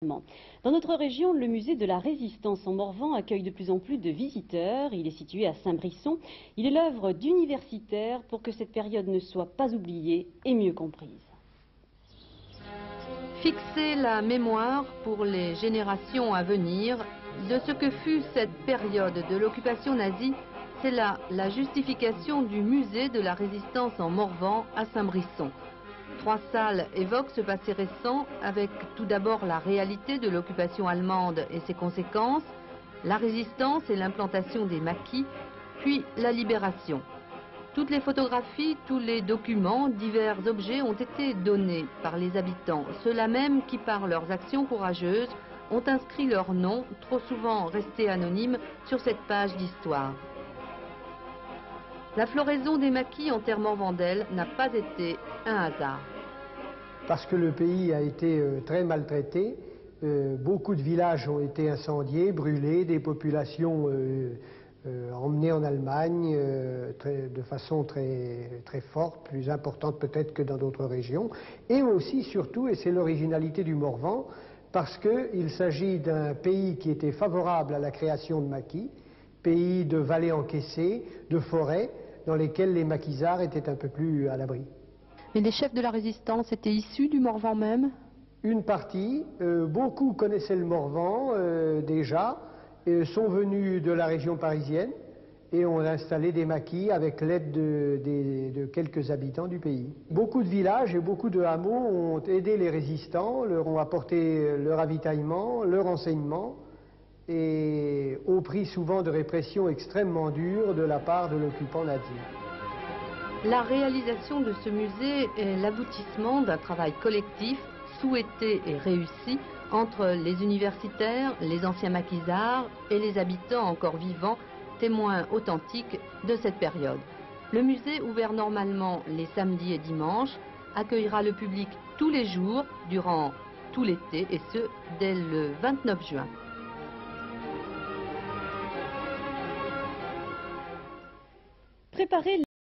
Dans notre région, le musée de la Résistance en Morvan accueille de plus en plus de visiteurs. Il est situé à Saint-Brisson. Il est l'œuvre d'universitaires pour que cette période ne soit pas oubliée et mieux comprise. Fixer la mémoire pour les générations à venir de ce que fut cette période de l'occupation nazie, c'est là la justification du musée de la Résistance en Morvan à Saint-Brisson. 3 salles évoquent ce passé récent avec tout d'abord la réalité de l'occupation allemande et ses conséquences, la résistance et l'implantation des maquis, puis la libération. Toutes les photographies, tous les documents, divers objets ont été donnés par les habitants, ceux-là même qui, par leurs actions courageuses, ont inscrit leur nom, trop souvent resté anonyme, sur cette page d'histoire. La floraison des maquis en terre morvandaise n'a pas été un hasard. Parce que le pays a été très maltraité, beaucoup de villages ont été incendiés, brûlés, des populations emmenées en Allemagne de façon très forte, plus importante peut-être que dans d'autres régions, et aussi surtout, et c'est l'originalité du Morvan, parce qu'il s'agit d'un pays qui était favorable à la création de maquis, pays de vallées encaissées, de forêts, dans lesquelles les maquisards étaient un peu plus à l'abri. Mais les chefs de la résistance étaient issus du Morvan même? Une partie, beaucoup connaissaient le Morvan déjà, sont venus de la région parisienne et ont installé des maquis avec l'aide de quelques habitants du pays. Beaucoup de villages et beaucoup de hameaux ont aidé les résistants, leur ont apporté leur ravitaillement, leur enseignement, et au prix souvent de répression extrêmement dure de la part de l'occupant nazi. La réalisation de ce musée est l'aboutissement d'un travail collectif, souhaité et réussi, entre les universitaires, les anciens maquisards et les habitants encore vivants, témoins authentiques de cette période. Le musée, ouvert normalement les samedis et dimanches, accueillera le public tous les jours, durant tout l'été, et ce, dès le 29 juin. Préparez